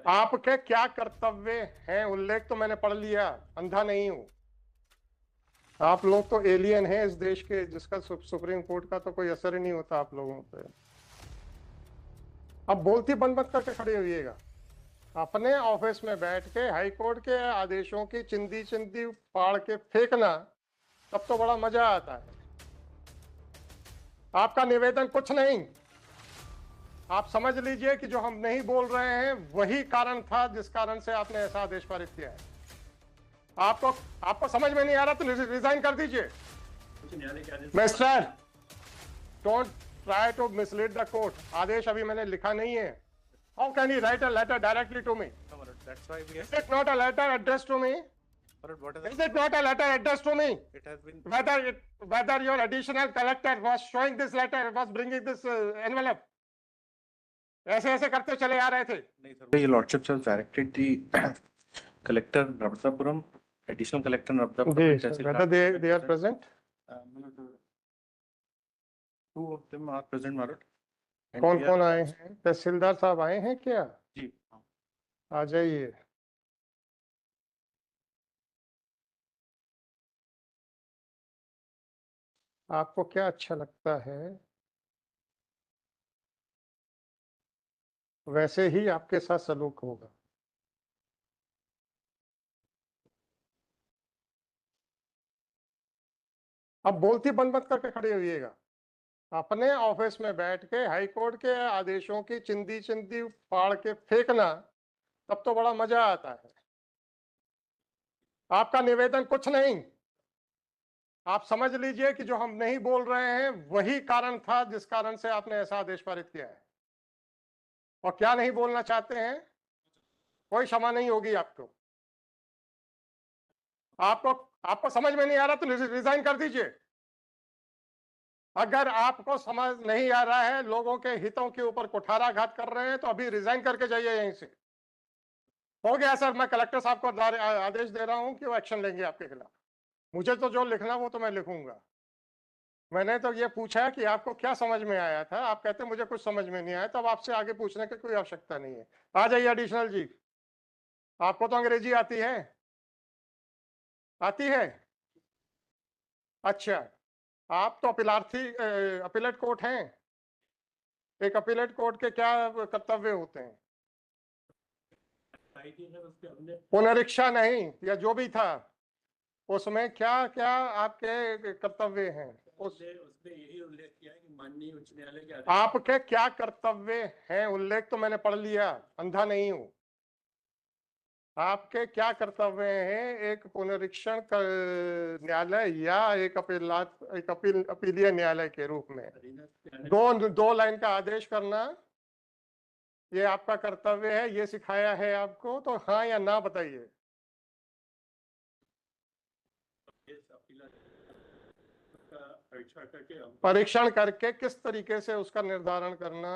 आपके क्या कर्तव्य हैं उल्लेख तो मैंने पढ़ लिया, अंधा नहीं हूं। आप लोग तो एलियन हैं इस देश के, जिसका सुप्रीम कोर्ट का तो कोई असर ही नहीं होता आप लोगों पे। अब बोलती बंद मत करके खड़े होइएगा। अपने ऑफिस में बैठ के हाई कोर्ट के आदेशों की चिंदी चिंदी फाड़ के फेंकना, तब तो बड़ा मजा आता है। आपका निवेदन कुछ नहीं, आप समझ लीजिए कि जो हम नहीं बोल रहे हैं वही कारण था जिस कारण से आपने ऐसा आदेश पारित किया है। आपको आपको समझ में नहीं आ रहा तो रिजाइन कर दीजिए। Mister, don't try to mislead the court. आदेश अभी मैंने लिखा नहीं है। How can you write a letter directly to me? That's why we Is it not a letter addressed to me? what Is it not a letter addressed to me? it has been Whether your additional collector was showing this letter, was bringing this envelope? ऐसे ऐसे करते चले आ रहे थे। नहीं sir. Your lordship has directed the collector Navadapuram, additional collector Navadapuram, Whether they are present? Two of them are present, my lord. कौन कौन आए हैं? तहसीलदार साहब आए हैं क्या? जी, आ जाइए। आपको क्या अच्छा लगता है वैसे ही आपके साथ सलूक होगा। अब बोलती बंद मत करके खड़े होइएगा। अपने ऑफिस में बैठ के हाई कोर्ट के आदेशों की चिंदी चिंदी फाड़ के फेंकना, तब तो बड़ा मजा आता है। आपका निवेदन कुछ नहीं, आप समझ लीजिए कि जो हम नहीं बोल रहे हैं वही कारण था जिस कारण से आपने ऐसा आदेश पारित किया है। और क्या नहीं बोलना चाहते हैं, कोई क्षमा नहीं होगी आपको। आपको आपको समझ में नहीं आ रहा तो रिजाइन कर दीजिए। अगर आपको समझ नहीं आ रहा है, लोगों के हितों के ऊपर कुठाराघात कर रहे हैं, तो अभी रिजाइन करके जाइए यहीं से। हो गया सर, मैं कलेक्टर साहब को आदेश दे रहा हूं कि वो एक्शन लेंगे आपके खिलाफ। मुझे तो जो लिखना वो तो मैं लिखूंगा। मैंने तो ये पूछा कि आपको क्या समझ में आया था, आप कहते मुझे कुछ समझ में नहीं आया, तब आपसे आगे पूछने की कोई आवश्यकता नहीं है। आ जाइए एडिशनल जी। आपको तो अंग्रेजी आती है? आती है? अच्छा, आप तो अपीलेट कोर्ट हैं। एक अपीलेट कोर्ट के क्या कर्तव्य होते हैं? पुनरीक्षा नहीं, या जो भी था उसमें क्या क्या आपके कर्तव्य हैं? उसमें यही उल्लेख किया है कि माननीय उच्च न्यायालय के आदेश। आपके क्या कर्तव्य हैं उल्लेख तो मैंने पढ़ लिया, अंधा नहीं हूं। आपके क्या कर्तव्य हैं एक पुनरीक्षण न्यायालय या एक अपीलीय न्यायालय के रूप में? दो लाइन का आदेश करना ये आपका कर्तव्य है, ये सिखाया है आपको, तो हाँ या ना बताइए। परीक्षण करके किस तरीके से उसका निर्धारण करना?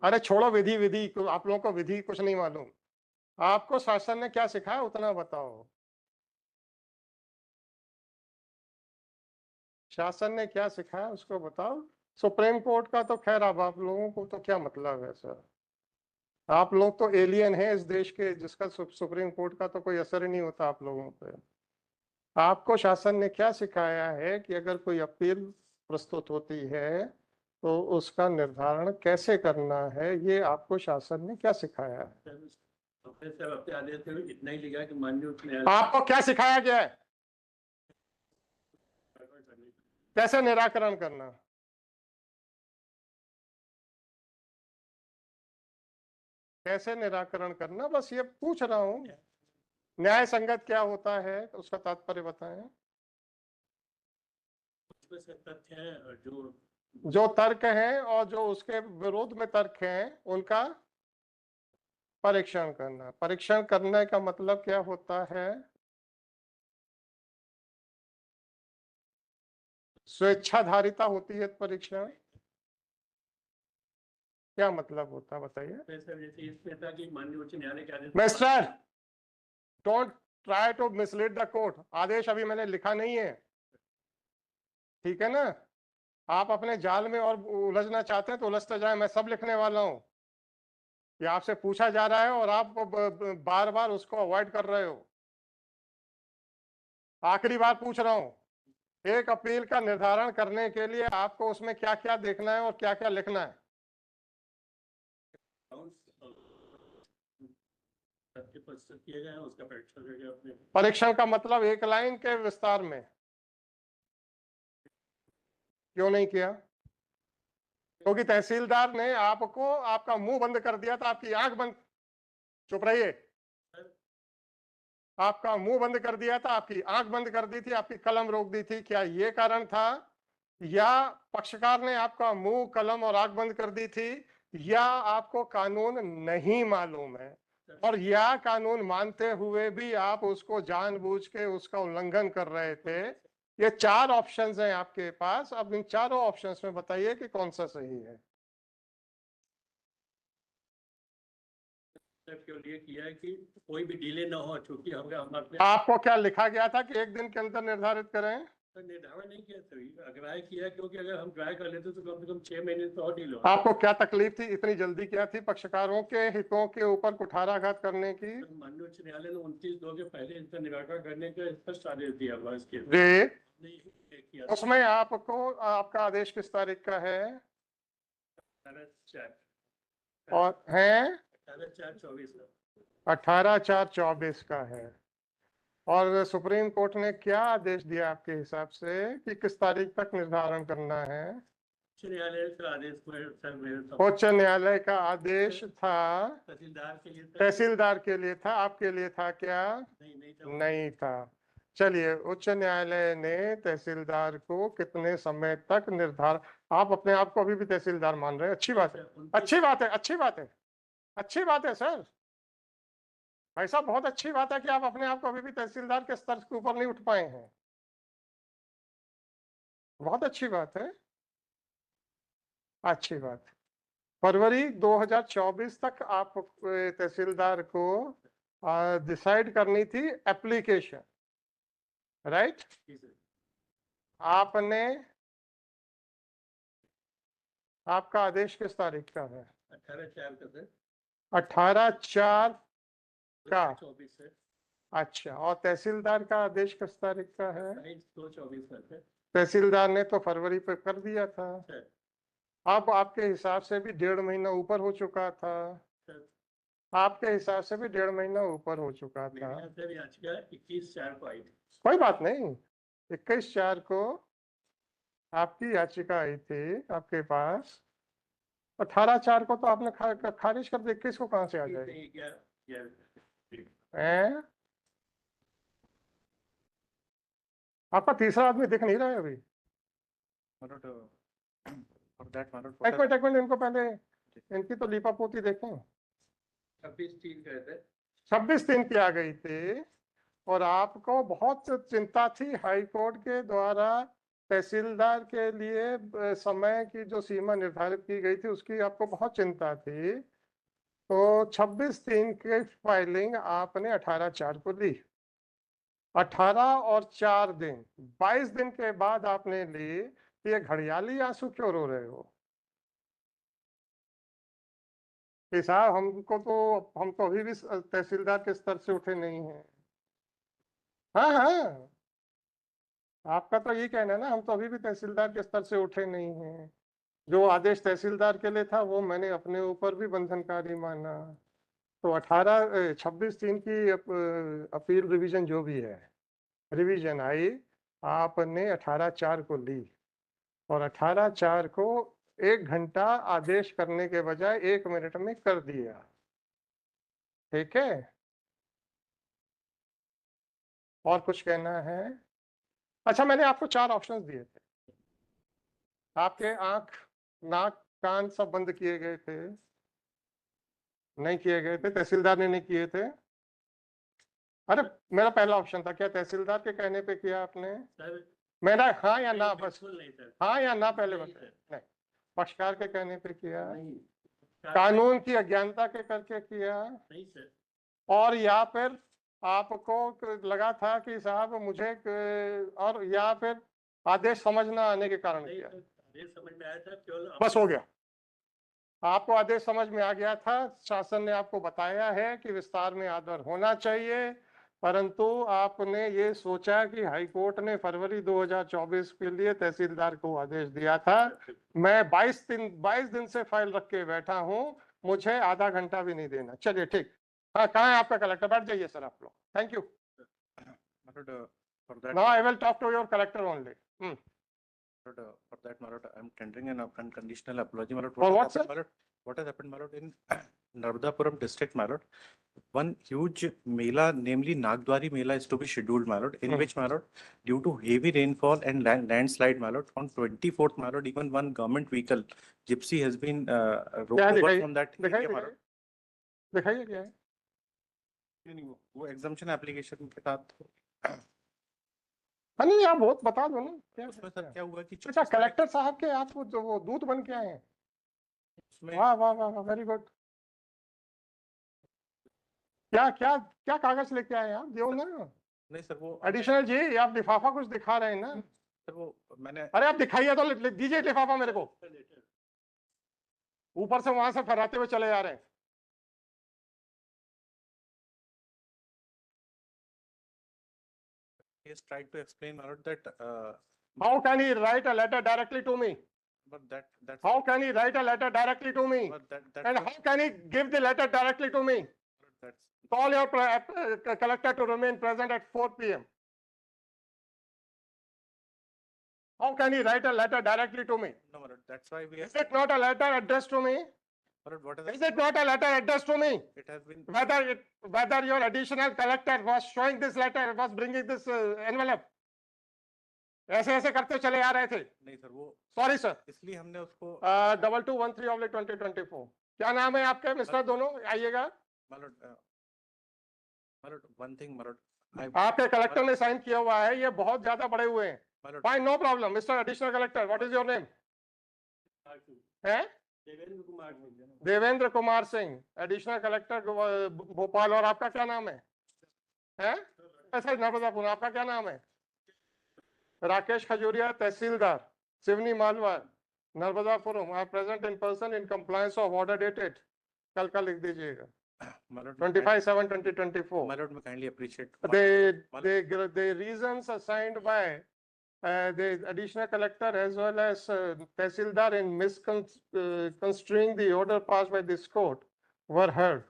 अरे छोड़ो विधि विधि, आप लोगों को विधि कुछ नहीं मालूम। आपको शासन ने क्या सिखाया उतना बताओ। शासन ने क्या सिखाया उसको बताओ। सुप्रीम कोर्ट का तो खैर, अब आप लोगों को तो क्या मतलब है सर। आप लोग तो एलियन हैं इस देश के, जिसका सुप्रीम कोर्ट का तो कोई असर ही नहीं होता आप लोगों पे। आपको शासन ने क्या सिखाया है कि अगर कोई अपील प्रस्तुत होती है तो उसका निर्धारण कैसे करना है, ये आपको शासन ने क्या सिखाया है? इतना ही लिखा कि माननीय आपको क्या सिखाया गया है कैसे निराकरण करना? कैसे निराकरण करना, बस ये पूछ रहा हूं। न्याय संगत क्या होता है उसका तात्पर्य बताएं। तथ्य है जो तर्क हैं और जो उसके विरोध में तर्क हैं उनका परीक्षण करना। परीक्षण करने का मतलब क्या होता है? स्वेच्छाधारिता होती है परीक्षण। क्या मतलब होता है बताइए। Mister, don't try to mislead the court. आदेश अभी मैंने लिखा नहीं है, ठीक है ना? आप अपने जाल में और उलझना चाहते हैं तो उलझते जाए, मैं सब लिखने वाला हूं। ये आपसे पूछा जा रहा है और आप बार बार उसको अवॉइड कर रहे हो। आखिरी बार पूछ रहा हूं, एक अपील का निर्धारण करने के लिए आपको उसमें क्या क्या देखना है और क्या क्या लिखना है। किए गए हैं, उसका परीक्षण करके अपने परीक्षण का मतलब एक लाइन के विस्तार में क्यों नहीं किया? क्योंकि तहसीलदार ने आपको आपका मुंह बंद कर दिया था, आपकी आंख बंद, चुप रहिए, आपका मुंह बंद कर दिया था, आपकी आंख बंद कर दी थी, आपकी कलम रोक दी थी। क्या ये कारण था, या पक्षकार ने आपका मुंह, कलम और आंख बंद कर दी थी, या आपको कानून नहीं मालूम है, और या कानून मानते हुए भी आप उसको जानबूझ के उसका उल्लंघन कर रहे थे? ये चार ऑप्शंस हैं आपके पास। अब इन चारों ऑप्शंस में बताइए कि कौन सा सही है। के लिए किया है कि कोई भी डिले ना हो, चूंकि हम अपने आपको क्या लिखा गया था कि एक दिन के अंदर निर्धारित करें? निर्धारण नहीं किया था, अग्राह्य किया है, क्योंकि अगर हम ड्राई कर लेते तो कम से कम 6 महीने तो और डिले हो। आपको क्या तकलीफ थी, इतनी जल्दी क्या थी पक्षकारों के हितों के ऊपर कुठाराघात करने की? माननीय उच्च न्यायालय ने 29/2 के पहले इसका निराकरण करने का स्पष्ट आदेश दिया हुआ इसके जी, किया उसमें आपको, आपका आदेश किस तारीख का है? 18/4 और है 18/4/24 18/4/24 का है। और सुप्रीम कोर्ट ने क्या आदेश दिया आपके हिसाब से कि किस तारीख तक निर्धारण करना है? उच्च न्यायालय का आदेश उच्च न्यायालय का आदेश था, तहसीलदार के लिए तहसीलदार के लिए था, आपके लिए था क्या? नहीं था। नहीं था। चलिए, उच्च न्यायालय ने तहसीलदार को कितने समय तक निर्धारण, आप अपने आप को अभी भी तहसीलदार मान रहे हैं, अच्छी बात है, अच्छी बात है, अच्छी बात है, अच्छी बात है सर, भाई साहब बहुत अच्छी बात है कि आप अपने आप को अभी भी तहसीलदार के स्तर के ऊपर नहीं उठ पाए हैं, बहुत अच्छी बात है, अच्छी बात है। फरवरी 2024 तक आप तहसीलदार को डिसाइड करनी थी एप्लीकेशन, राइट? आपने, आपका आदेश किस तारीख का है? 18/4 का सर, 18/4 का। 24 से अच्छा, और तहसीलदार का आदेश किस तारीख का है? 22/24 का सर। तहसीलदार ने तो फरवरी पे कर दिया था, सर, अब आपके हिसाब से भी 1.5 महीना ऊपर हो चुका था, सर, आपके हिसाब से भी 1.5 महीना ऊपर हो चुका था। मेरे यहाँ सर याचिका 21/4 को आई थी। कोई बात नहीं, 21/4 को आपकी याचिका आई थी आपके पास, 18/4 को तो आपने खारिज कर दी, 21 को कहां से आ जाएगी? हैं? आपका तीसरा आदमी दिख नहीं रहा है अभी। एक मिनट, इनको पहले, इनकी तो लीपापोती देखें। 26/3 गए थे, 26 दिन की आ गई थी, और आपको बहुत चिंता थी हाई कोर्ट के द्वारा तहसीलदार के लिए समय की जो सीमा निर्धारित की गई थी उसकी आपको बहुत चिंता थी, तो 26 दिन की फाइलिंग आपने 18/4 को ली, 18 और 4 दिन, 22 दिन के बाद आपने ली। ये घड़ियाली आंसू क्यों रो रहे हो कि साहब, हमको तो, हम तो अभी भी तहसीलदार के स्तर से उठे नहीं हैं। हाँ हाँ, आपका तो यही कहना है ना, हम तो अभी भी तहसीलदार के स्तर से उठे नहीं हैं। जो आदेश तहसीलदार के लिए था वो मैंने अपने ऊपर भी बंधनकारी माना। तो 26 दिन की अपील रिवीजन जो भी है, रिवीजन आई, आपने 18/4 को ली, और 18/4 को 1 घंटा आदेश करने के बजाय 1 मिनट में कर दिया, ठीक है? और कुछ कहना है? अच्छा, मैंने आपको 4 ऑप्शंस दिए थे, आपके आंख, नाक, कान सब बंद किए गए थे, नहीं किए गए थे, तहसीलदार ने नहीं किए थे। अरे, मेरा पहला ऑप्शन था, क्या तहसीलदार के कहने पे किया आपने? सर मेरा हाँ या ना, बस बिल्कुल नहीं सर, हाँ या ना पहले नहीं बताए। सर, नहीं, पक्षकार के कहने पे किया, नहीं कानून की अज्ञानता के करके किया, नहीं सर, और या फिर आपको लगा था कि साहब मुझे और या फिर आदेश समझ ना आने के कारण नहीं किया? सर, आदेश समझ में आया था, केवल बस हो गया, आपको आदेश समझ में आ गया था, शासन ने आपको बताया है कि विस्तार में आदर होना चाहिए, परंतु आपने ये सोचा कि हाईकोर्ट ने फरवरी 2024 के लिए तहसीलदार को आदेश दिया था। मैं 22 दिन से फाइल रख के बैठा हूं, मुझे आधा घंटा भी नहीं देना। चलिए ठीक। हाँ, कहाँ है आपका कलेक्टर? बैठ जाइए सर आप लोग। Thank you. For that, now I will talk to your collector only. for that, my lord, I'm tendering an unconditional apology, my lord. For what, has happened, my lord? What has happened, my lord, in Narmadapuram district, my lord? One huge Mela, namely Nagdwari Mela, is to be scheduled, my lord, in which, my lord, due to heavy rainfall and landslide, my lord, on 24th, my lord, even one government vehicle, Gypsy, has been क्या over दिखाइए? from that दिखाइए area, my lord. दिखाइए क्या है? वो exemption application के साथ हाँ नहीं, आप बहुत बता दो ना क्या उसमें सर क्या हुआ कि अच्छा, कलेक्टर साहब के आप वो दूत बन के आए हैं? उसमें वाह वाह वाह वाह, वेरी गुड। क्या क्या क्या कागज लेके आए आप? दो ना। नहीं सर, वो एडिशनल जी, आप लिफाफा कुछ दिखा रहे हैं ना? सर वो मैंने अरे आप दिखाइए तो, दीजिए लिफाफा मेरे को। ऊपर से वहां से फहराते हुए चले जा रहे हैं। he has tried to explain, my lord, that How can he write a letter directly to me? but that's How can he write a letter directly to me? but And how can he give the letter directly to me? that's Call your collector to remain present at 4 p.m. How can he write a letter directly to me? no, my lord, that's why we Is it not a letter addressed to me? my lord, what Is it not a letter addressed to me? it has been Whether your additional collector was showing this letter, was bringing this envelope, ऐसे ऐसे करते चले आ रहे थे। नहीं sir, वो sorry sir, इसलिए हमने उसको 2213/2024। क्या नाम है आपके मिस्टर? दोनों आइएगा। my lord, one thing, my lord, आपके कलेक्टर ने साइन किया हुआ है, ये बहुत ज्यादा बड़े हुए हैं। my lord, fine, no problem. Mister additional collector, what is your name? है देवेंद्र कुमार देवेंद्र कुमार सिंह, एडिशनल कलेक्टर भोपाल। और आपका क्या नाम है? ऐसा नर्मदापुर। आपका क्या नाम है? Rakesh Khajuria, tehsildar Seoni Malwa, Narmadapuram, are present in person in compliance of order dated. कल का लिख दीजिएगा, my lord, 25/7/2024. my lord, we kindly appreciate The reasons assigned by the additional collector as well as Tehsildar in misconstruing the order passed by this court were heard.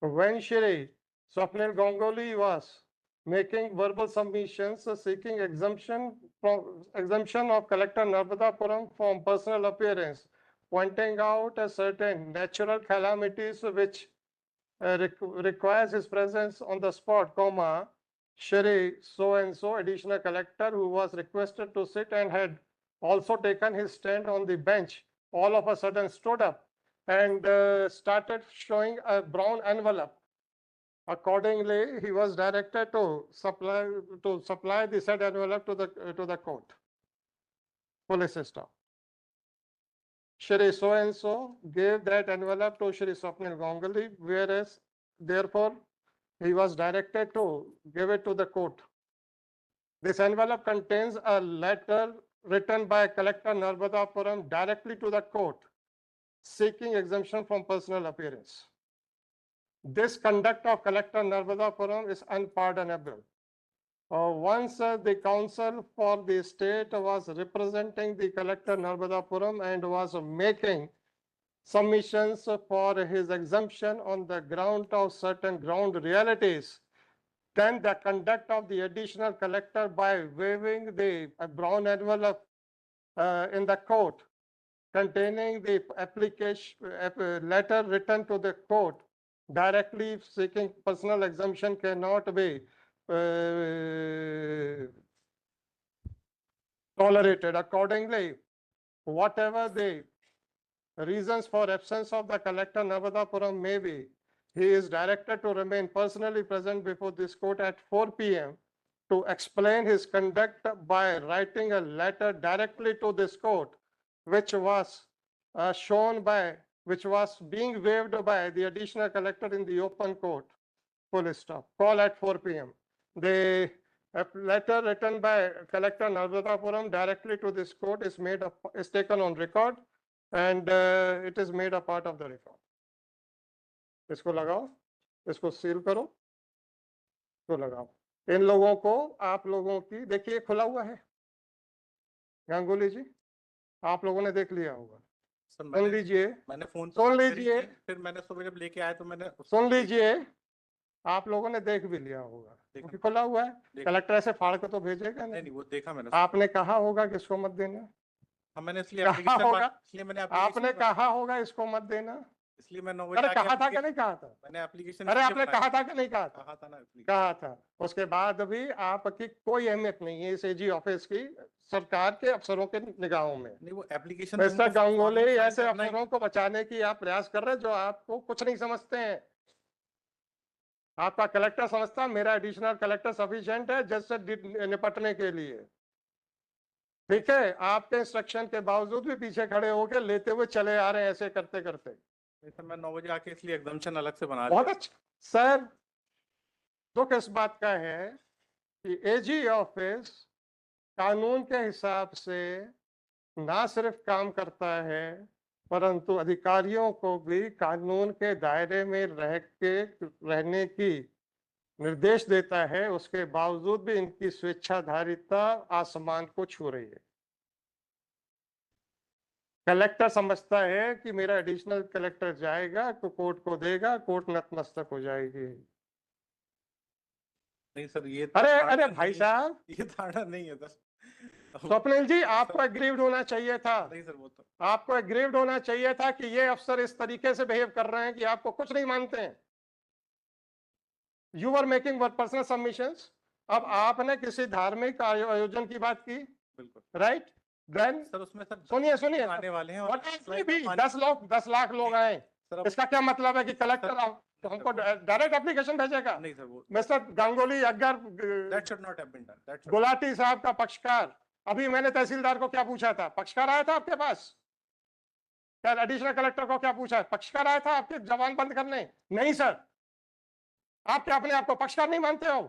When Shri Swapnil Ganguly was making verbal submissions seeking exemption of Collector Narmadapuram from personal appearance, pointing out a certain natural calamities which requires his presence on the spot, comma, Shri so-and-so additional collector who was requested to sit and had also taken his stand on the bench, all of a sudden stood up and started showing a brown envelope. Accordingly, he was directed to supply the said envelope to the court. Police staff. Shri so-and-so gave that envelope to Shri Swapnil Ganguly, whereas therefore he was directed to give it to the court. This envelope contains a letter written by Collector Narmadapuram directly to the court, seeking exemption from personal appearance. This conduct of Collector Narmadapuram is unpardonable. Once the counsel for the state was representing the Collector Narmadapuram and was making submissions for his exemption on the ground of certain ground realities, then the conduct of the additional collector by waving the brown envelope in the court containing the application letter written to the court directly seeking personal exemption cannot be tolerated. Accordingly, whatever the reasons for absence of the collector Narmadapuram may be, he is directed to remain personally present before this court at 4 p.m. to explain his conduct by writing a letter directly to this court, which was which was being waived by the additional collector in the open court. Full stop. Call at 4 p.m. The letter written by Collector Narmadapuram directly to this court is taken on record. and it is made a part of the reform. इसको लगाओ, इसको seal करो, इसको लगाओ। इन लोगों को, आप लोगों की देखिए खुला हुआ है गांगुली जी, आप लोगों ने देख लिया होगा। सर सुन लीजिए, मैंने फोन सुन लीजिए, फिर मैंने सुबह जब लेके आया तो मैंने सुन लीजिए, आप लोगों ने देख भी लिया होगा क्योंकि खुला हुआ है। कलेक्टर ऐसे फाड़ के तो भेजेगा नहीं नहीं। वो देखा मैंने। आपने कहा होगा कि इसको मत देना, हाँ मैंने इसलिए कहा application होगा, इसलिए मैंने आपने application कहा होगा इसको मत देना। इसलिए मैं 9 बजे अरे आके कहा था कि application- नहीं कहा था? मैंने एप्लीकेशन अरे आपने कहा था कि नहीं कहा था? कहा था ना application। कहा था। उसके बाद भी आपकी कोई अहमियत नहीं है इस एजी ऑफिस की सरकार के अफसरों के निगाहों में। नहीं वो एप्लीकेशन मिस्टर गांगुली, ऐसे अफसरों को बचाने की आप प्रयास कर रहे हैं जो आपको कुछ नहीं समझते हैं। आपका कलेक्टर समझता है मेरा एडिशनल कलेक्टर सफिशिएंट है जज से निपटने के लिए, ठीक है। आपके इंस्ट्रक्शन के बावजूद भी पीछे खड़े होकर लेते हुए चले आ रहे हैं ऐसे करते करते। सर मैं 9 बजे आके इसलिए एग्जाम्पशन अलग से बना बहुत लिया। अच्छा सर, दुख इस बात का है कि एजी ऑफिस कानून के हिसाब से ना सिर्फ काम करता है परंतु अधिकारियों को भी कानून के दायरे में रहने की निर्देश देता है। उसके बावजूद भी इनकी स्वेच्छाधारिता आसमान को छू रही है। कलेक्टर समझता है कि मेरा एडिशनल कलेक्टर जाएगा तो कोर्ट को देगा, कोर्ट नतमस्तक हो जाएगी। नहीं सर ये अरे भाई साहब, ये धारणा नहीं है सर। स्वप्निल जी, आपको एग्रीव्ड होना चाहिए था। नहीं सर वो तो आपको एग्रीव्ड होना चाहिए था कि ये अफसर इस तरीके से बिहेव कर रहे हैं कि आपको कुछ नहीं मानते हैं। You are making personal submissions. अब आपने किसी धार्मिक आयोजन की बात की, बिल्कुल राइट? देन सर उसमें सर सुनिए आने वाले हैं और और भी 10 लाख लोग आए, सर इसका क्या मतलब है कि कलेक्टर हमको डायरेक्ट एप्लीकेशन भेजेगा? नहीं सर वो मिस्टर गांगुली, अगर that should not have been done. That Gulati साहब का पक्षकार, अभी मैंने तहसीलदार को क्या पूछा था? पक्षकार आया था आपके पास? क्या एडिशनल कलेक्टर को क्या पूछा? पक्षकार आया था आपके जवान बंद करने? नहीं सर। आप क्या अपने आप को पक्षकार नहीं मानते हो?